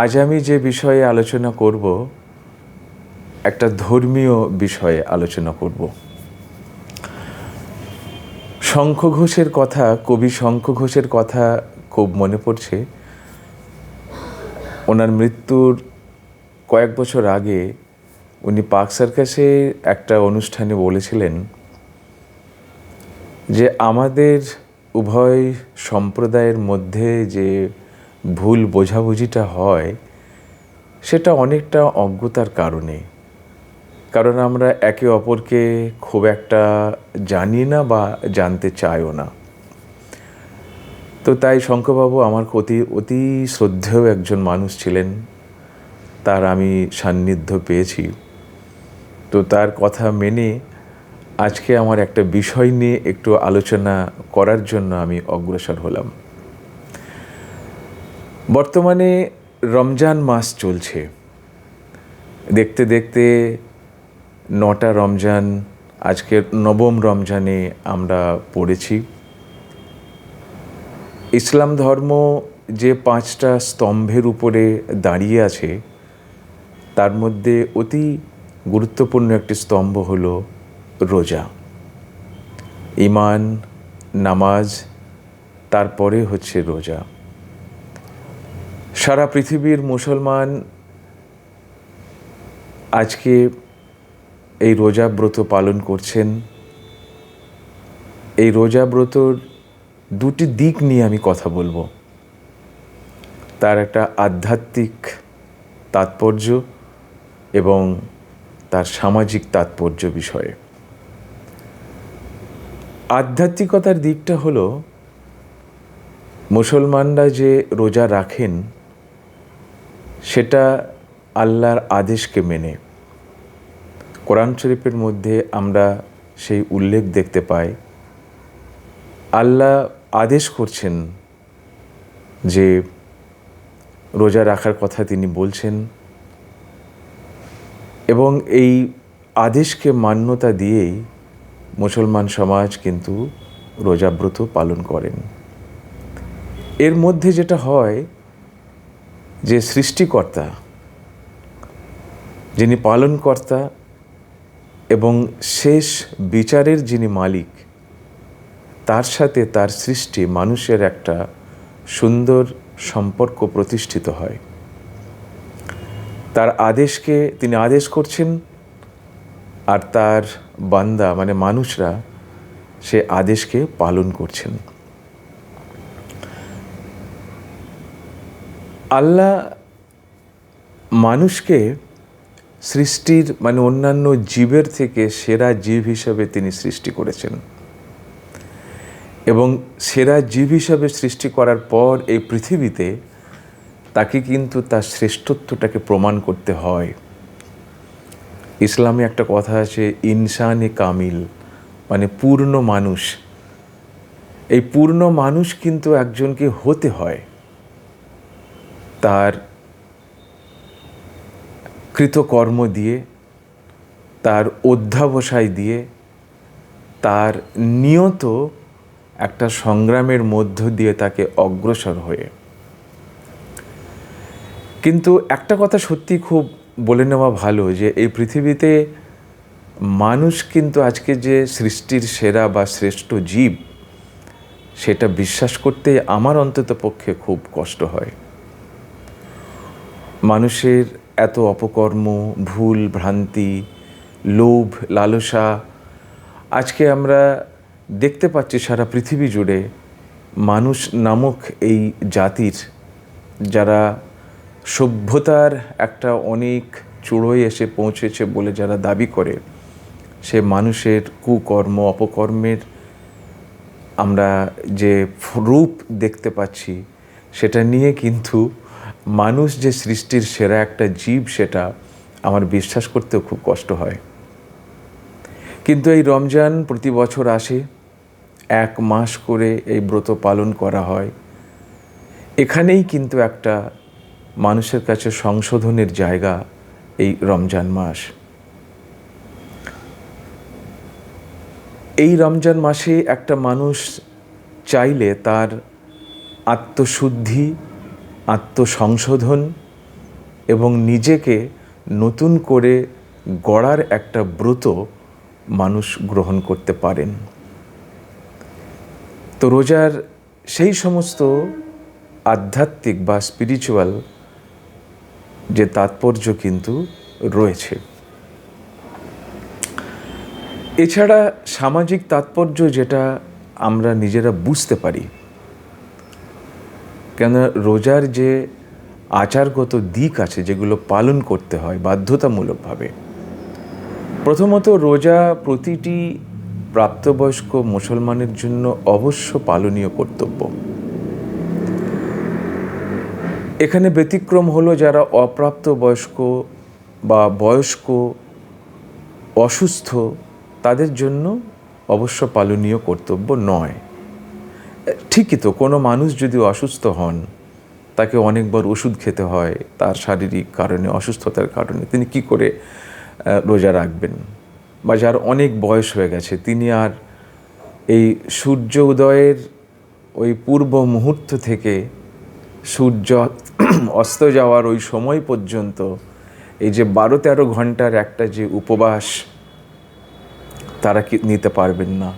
আজ আমি যে বিষয়ে আলোচনা করব একটা ধর্মীয় বিষয়ে আলোচনা করব। শঙ্খ ঘোষের কথা, কবি শঙ্খ ঘোষের কথা খুব মনে পড়ছে। ওনার মৃত্যুর কয়েক বছর আগে উনি পার্ক সার্কাসে একটা অনুষ্ঠানে বলেছিলেন যে আমাদের উভয় সম্প্রদায়ের মধ্যে যে ভুল বোঝাবুঝিটা হয় সেটা অনেকটা অজ্ঞতার কারণে, কারণ আমরা একে অপরকে খুব একটা জানি না বা জানতে চাইও না। তো তাই শঙ্করবাবু আমার অতি শ্রদ্ধেয় একজন মানুষ ছিলেন, তার আমি সান্নিধ্য পেয়েছি। তো তার কথা মেনে আজকে আমার একটা বিষয় নিয়ে একটু আলোচনা করার জন্য আমি অগ্রসর হলাম। বর্তমানে রমজান মাস চলছে, দেখতে দেখতে 9টা রমজান, আজকের 9ম রমজানে আমরা পড়েছি। ইসলাম ধর্ম যে 5টা স্তম্ভের উপরে দাঁড়িয়ে আছে তার মধ্যে অতি গুরুত্বপূর্ণ একটি স্তম্ভ হলো রোজা। ঈমান, নামাজ, তারপরে হচ্ছে রোজা। সারা পৃথিবীর মুসলমান আজকে এই রোজা ব্রত পালন করছেন। এই রোজা ব্রতর দুটি দিক নিয়ে আমি কথা বলবো, তার একটা আধ্যাত্মিক তাৎপর্য এবং তার সামাজিক তাৎপর্য বিষয়ে। আধ্যাত্মিকতার দিকটা হলো মুসলমানরা যে রোজা রাখেন সেটা আল্লাহর আদেশকে মেনে। কোরআন শরীফের মধ্যে আমরা সেই উল্লেখ দেখতে পাই, আল্লাহ আদেশ করছেন যে রোজা রাখার কথা তিনি বলছেন, এবং এই আদেশকে মান্যতা দিয়েই মুসলমান সমাজ কিন্তু রোজাব্রত পালন করেন। এর মধ্যে যেটা হয় যে সৃষ্টিকর্তা, যিনি পালনকর্তা এবং শেষ বিচারের যিনি মালিক, তার সাথে তার সৃষ্টি মানুষের একটা সুন্দর সম্পর্ক প্রতিষ্ঠিত হয়। তার আদেশকে তিনি আদেশ করছেন আর তার বান্দা মানে মানুষরা সে আদেশকে পালন করছেন। আল্লাহ মানুষকে সৃষ্টির মানে অন্যান্য জীবের থেকে সেরা জীব হিসাবে তিনি সৃষ্টি করেছেন, এবং সেরা জীব হিসাবে সৃষ্টি করার পর এই পৃথিবীতে তাকে কিন্তু তার শ্রেষ্ঠত্বটাকে প্রমাণ করতে হয়। ইসলামে একটা কথা আছে, ইনসানে কামিল, মানে পূর্ণ মানুষ। এই পূর্ণ মানুষ কিন্তু একজনকে হতে হয় তার কৃতকর্ম দিয়ে, তার অধ্যাবসায় দিয়ে, তার নিয়ত একটা সংগ্রামের মধ্য দিয়ে তাকে অগ্রসর হয়ে। কিন্তু একটা কথা সত্যি খুব বলে নেওয়া ভালো, যে এই পৃথিবীতে মানুষ কিন্তু আজকে যে সৃষ্টির সেরা বা শ্রেষ্ঠ জীব, সেটা বিশ্বাস করতে আমার অন্তত পক্ষে খুব কষ্ট হয়। মানুষের এত অপকর্ম, ভুল ভ্রান্তি, লোভ, লালসা, আজকে আমরা দেখতে পাচ্ছি সারা পৃথিবী জুড়ে মানুষ নামক এই জাতির, যারা সভ্যতার একটা অনেক চূড়োয় এসে পৌঁছেছে বলে যারা দাবি করে, সে মানুষের কুকর্ম, অপকর্মের আমরা যে রূপ দেখতে পাচ্ছি, সেটা নিয়ে কিন্তু মানুষ যে সৃষ্টির সেরা একটা জীব, সেটা আমার বিশ্বাস করতেও খুব কষ্ট হয়। কিন্তু এই রমজান প্রতি বছর আসে, 1 মাস করে এই ব্রত পালন করা হয়। এখানেই কিন্তু একটা মানুষের কাছে সংশোধনের জায়গা এই রমজান মাস। এই রমজান মাসে একটা মানুষ চাইলে তার আত্মশুদ্ধি, আত্মসংশোধন এবং নিজেকে নতুন করে গড়ার একটা ব্রত মানুষ গ্রহণ করতে পারেন। তো রোজার সেই সমস্ত আধ্যাত্মিক বা স্পিরিচুয়াল যে তাৎপর্য কিন্তু রয়েছে। এছাড়া সামাজিক তাৎপর্য যেটা আমরা নিজেরা বুঝতে পারি, কেন রোজার যে আচারগত দিক আছে যেগুলো পালন করতে হয় বাধ্যতামূলকভাবে। প্রথমত, রোজা প্রতিটি প্রাপ্তবয়স্ক মুসলমানের জন্য অবশ্য পালনীয় কর্তব্য। এখানে ব্যতিক্রম হলো যারা অপ্রাপ্তবয়স্ক বা বয়স্ক, অসুস্থ, তাদের জন্য অবশ্য পালনীয় কর্তব্য নয়। ঠিকই তো, কোনো মানুষ যদি অসুস্থ হন, তাকে অনেকবার ওষুধ খেতে হয় তার শারীরিক কারণে, অসুস্থতার কারণে, তিনি কি করে রোজা রাখবেন? বা যার অনেক বয়স হয়ে গেছে, তিনি আর এই সূর্য উদয়ের ওই পূর্ব মুহূর্ত থেকে সূর্য অস্ত যাওয়ার ওই সময় পর্যন্ত এই যে 12-13 ঘন্টার একটা যে উপবাস, তারা কি নিতে পারবেন না।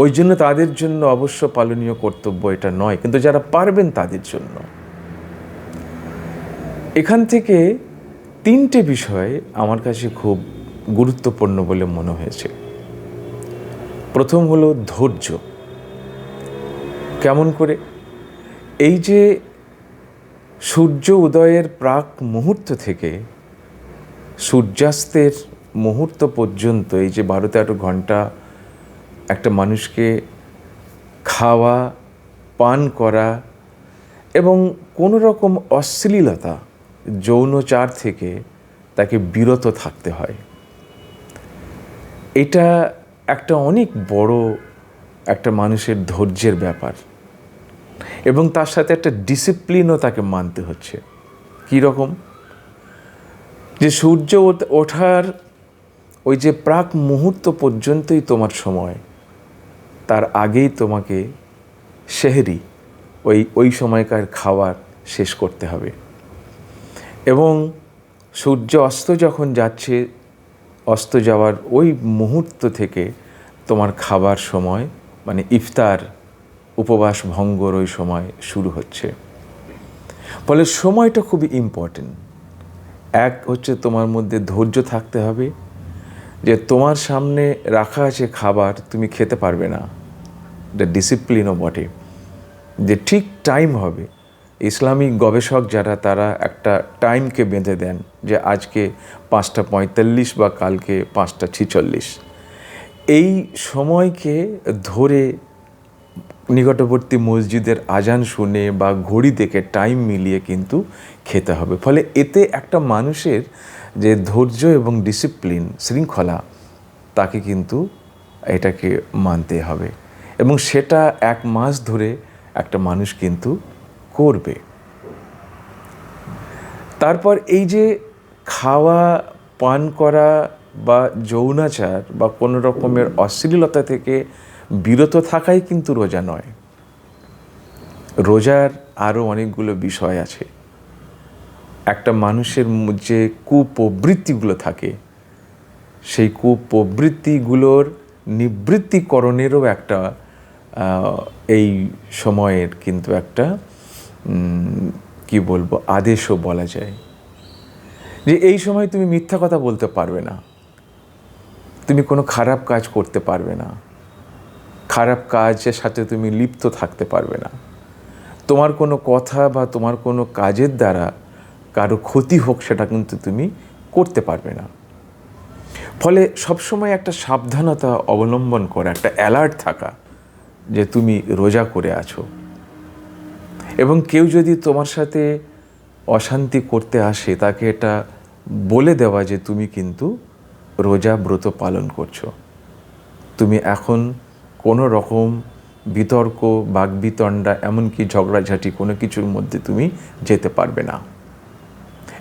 ওই জন্য তাদের জন্য অবশ্য পালনীয় কর্তব্য এটা নয়, কিন্তু যারা পারবেন তাদের জন্য। এখান থেকে 3টে বিষয় আমার কাছে খুব গুরুত্বপূর্ণ বলে মনে হয়েছে। প্রথম হলো ধৈর্য। কেমন করে? এই যে সূর্য উদয়ের প্রাক মুহূর্ত থেকে সূর্যাস্তের মুহূর্ত পর্যন্ত এই যে 12-13 ঘন্টা একটা মানুষকে খাওয়া, পান করা এবং কোনো রকম অশ্লীলতা, যৌনচার থেকে তাকে বিরত থাকতে হয়। এটা একটা অনেক বড় একটা মানুষের ধৈর্যের ব্যাপার, এবং তার সাথে একটা ডিসিপ্লিনও তাকে মানতে হচ্ছে। কী রকম? যে সূর্য ওঠার ওই যে প্রাক মুহূর্ত পর্যন্তই তোমার সময়, তার আগেই তোমাকে সেহরি, ওই সময়কার খাবার শেষ করতে হবে। এবং সূর্য অস্ত যখন যাচ্ছে, অস্ত যাওয়ার ওই মুহূর্ত থেকে তোমার খাবার সময়, মানে ইফতার, উপবাস ভঙ্গর ওই সময় শুরু হচ্ছে। ফলে সময়টা খুবই ইম্পর্টেন্ট। এক হচ্ছে তোমার মধ্যে ধৈর্য থাকতে হবে, যে তোমার সামনে রাখা আছে খাবার, তুমি খেতে পারবে না, এটা ডিসিপ্লিনও বটে, যে ঠিক টাইম হবে। ইসলামিক গবেষক যারা, তারা একটা টাইমকে বেঁধে দেন যে আজকে 5:45 বা কালকে 5:46। এই সময়কে ধরে নিকটবর্তী মসজিদের আজান শুনে বা ঘড়ি দেখে টাইম মিলিয়ে কিন্তু খেতে হবে। ফলে এতে একটা মানুষের যে ধৈর্য এবং ডিসিপ্লিন, শৃঙ্খলা, তাকে কিন্তু এটাকে মানতে হবে, এবং সেটা 1 মাস ধরে একটা মানুষ কিন্তু করবে। তারপর এই যে খাওয়া, পান করা বা যৌনাচার বা কোনো রকমের অশ্লীলতা থেকে বিরত থাকাই কিন্তু রোজা নয়। রোজার আরও অনেকগুলো বিষয় আছে। একটা মানুষের যে কুপ্রবৃত্তিগুলো থাকে, সেই কুপ্রবৃত্তিগুলোর নিবৃত্তিকরণেরও একটা এই সময়ের কিন্তু একটা কি বলবো, আদেশও বলা যায়। যে এই সময় তুমি মিথ্যা কথা বলতে পারবে না, তুমি কোনো খারাপ কাজ করতে পারবে না, খারাপ কাজের সাথে তুমি লিপ্ত থাকতে পারবে না, তোমার কোনো কথা বা তোমার কোনো কাজের দ্বারা কারো ক্ষতি হোক সেটা কিন্তু তুমি করতে পারবে না। ফলে সবসময় একটা সাবধানতা অবলম্বন করা, একটা অ্যালার্ট থাকা যে তুমি রোজা করে আছো। এবং কেউ যদি তোমার সাথে অশান্তি করতে আসে, তাকে এটা বলে দেওয়া যে তুমি কিন্তু রোজা ব্রত পালন করছো, তুমি এখন কোনো রকম বিতর্ক, বাগবিতণ্ডা, এমনকি ঝগড়াঝাটি কোনো কিছুর মধ্যে তুমি যেতে পারবে না।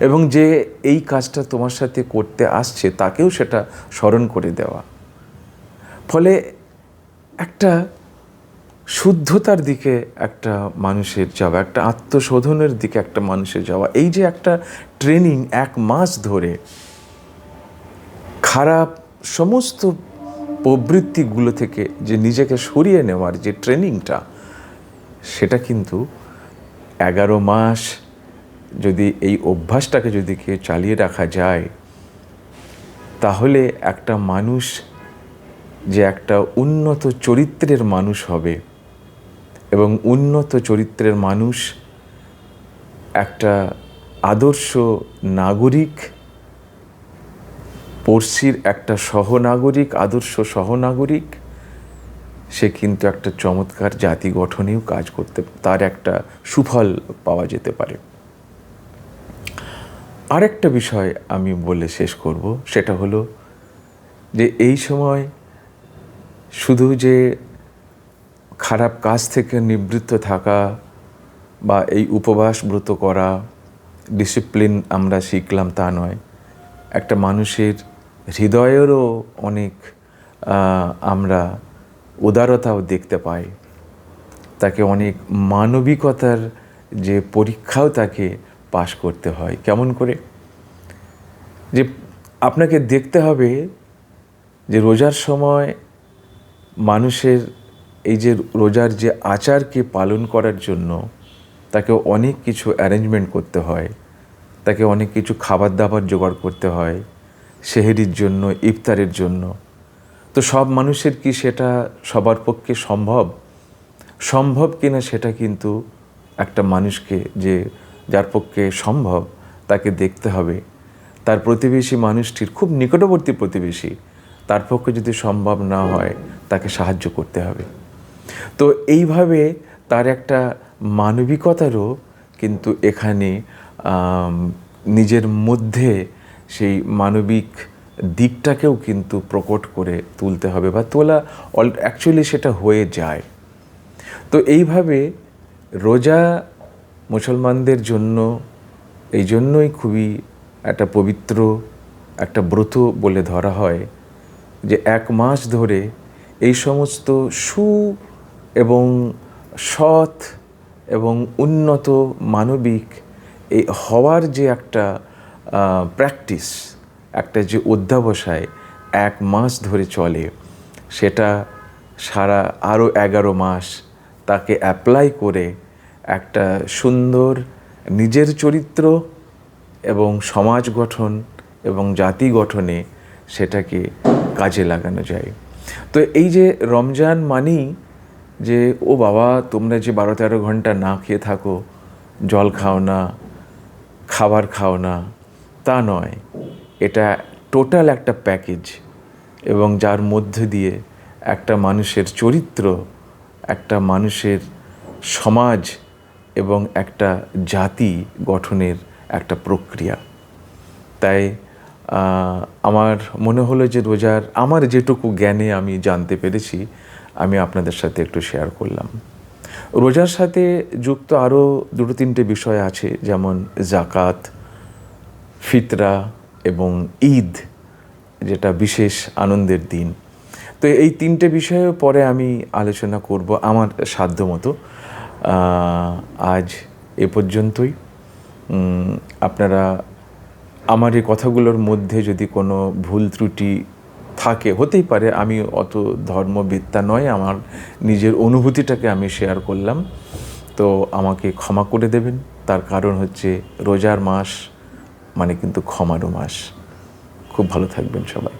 এবং যে এই কাজটা তোমার সাথে করতে আসছে, তাকেও সেটা স্মরণ করে দেওয়া। ফলে একটা শুদ্ধতার দিকে একটা মানুষের যাওয়া, একটা আত্মশোধনের দিকে একটা মানুষের যাওয়া, এই যে একটা ট্রেনিং 1 মাস ধরে খারাপ সমস্ত প্রবৃত্তিগুলো থেকে যে নিজেকে সরিয়ে নেওয়ার যে ট্রেনিংটা, সেটা কিন্তু 11 মাস যদি এই অভ্যাসটাকে যদি কেউ চালিয়ে রাখা যায়, তাহলে একটা মানুষ যে একটা উন্নত চরিত্রের মানুষ হবে, এবং উন্নত চরিত্রের মানুষ একটা আদর্শ নাগরিক, পড়শির একটা সহনাগরিক, আদর্শ সহনাগরিক, সে কিন্তু একটা চমৎকার জাতি গঠনেও কাজ করতে, তার একটা সুফল পাওয়া যেতে পারে। আরেকটা বিষয় আমি বলে শেষ করব, সেটা হলো যে এই সময় শুধু যে খারাপ কাজ থেকে নিবৃত্ত থাকা বা এই উপবাস ব্রত করা, ডিসিপ্লিন আমরা শিখলাম তা নয়, একটা মানুষের হৃদয়েরও অনেক আমরা উদারতাও দেখতে পাই, তাকে অনেক মানবিকতার যে পরীক্ষাও তাকে পাশ করতে হয়। কেমন করে? যে আপনাকে দেখতে হবে যে রোজার সময় মানুষের এই যে রোজার যে আচারকে পালন করার জন্য তাকে অনেক কিছু অ্যারেঞ্জমেন্ট করতে হয়, তাকে অনেক কিছু খাবার দাবার জোগাড় করতে হয় সেহরির জন্য, ইফতারের জন্য। তো সব মানুষের কি সেটা সবার পক্ষে সম্ভব কিনা সেটা কিন্তু একটা মানুষকে, যে যার পক্ষে সম্ভব, তাকে দেখতে হবে। তার প্রতিবেশী মানুষটির, খুব নিকটবর্তী প্রতিবেশী, তার পক্ষে যদি সম্ভব না হয়, তাকে সাহায্য করতে হবে। তো এইভাবে তার একটা মানবিকতারও কিন্তু এখানে নিজের মধ্যে সেই মানবিক দিকটাকেও কিন্তু প্রকট করে তুলতে হবে, বা তোলা অ্যাকচুয়ালি সেটা হয়ে যায়। তো এইভাবে রোজা মুসলমানদের জন্য এই জন্যই খুবই একটা পবিত্র একটা ব্রত বলে ধরা হয়, যে 1 মাস ধরে এই সমস্ত এবং সৎ এবং উন্নত মানবিক এই হওয়ার যে একটা প্র্যাকটিস, একটা যে অধ্যাবসায় 1 মাস ধরে চলে, সেটা সারা আরও 11 মাস তাকে অ্যাপ্লাই করে একটা সুন্দর নিজের চরিত্র এবং সমাজ গঠন এবং জাতি গঠনে সেটাকে কাজে লাগানো যায়। তো এই যে রমজান মানেই যে ও বাবা তোমরা যে 12-13 ঘন্টা না খেয়ে থাকো, জল খাও না, খাবার খাও না, তা নয়। এটা টোটাল একটা প্যাকেজ, এবং যার মধ্যে দিয়ে একটা মানুষের চরিত্র, একটা মানুষের সমাজ এবং একটা জাতি গঠনের একটা প্রক্রিয়া। তাই আমার মনে হলো যে রোজার আমার যেটুকু জ্ঞানে আমি জানতে পেরেছি, আমি আপনাদের সাথে একটু শেয়ার করলাম। রোজার সাথে যুক্ত আরও 2-3টে বিষয় আছে, যেমন জাকাত, ফিতরা এবং ঈদ, যেটা বিশেষ আনন্দের দিন। তো এই 3টে বিষয়ে পরে আমি আলোচনা করব আমার সাধ্যমতো। আজ এ পর্যন্তই। আপনারা আমার এই কথাগুলোর মধ্যে যদি কোনো ভুল ত্রুটি থাকে, হতেই পারে, আমি অত ধর্মবেত্তা নয়, আমার নিজের অনুভূতিটাকে আমি শেয়ার করলাম, তো আমাকে ক্ষমা করে দেবেন। তার কারণ হচ্ছে রোজার মাস মানে কিন্তু ক্ষমারও মাস। খুব ভালো থাকবেন সবাই।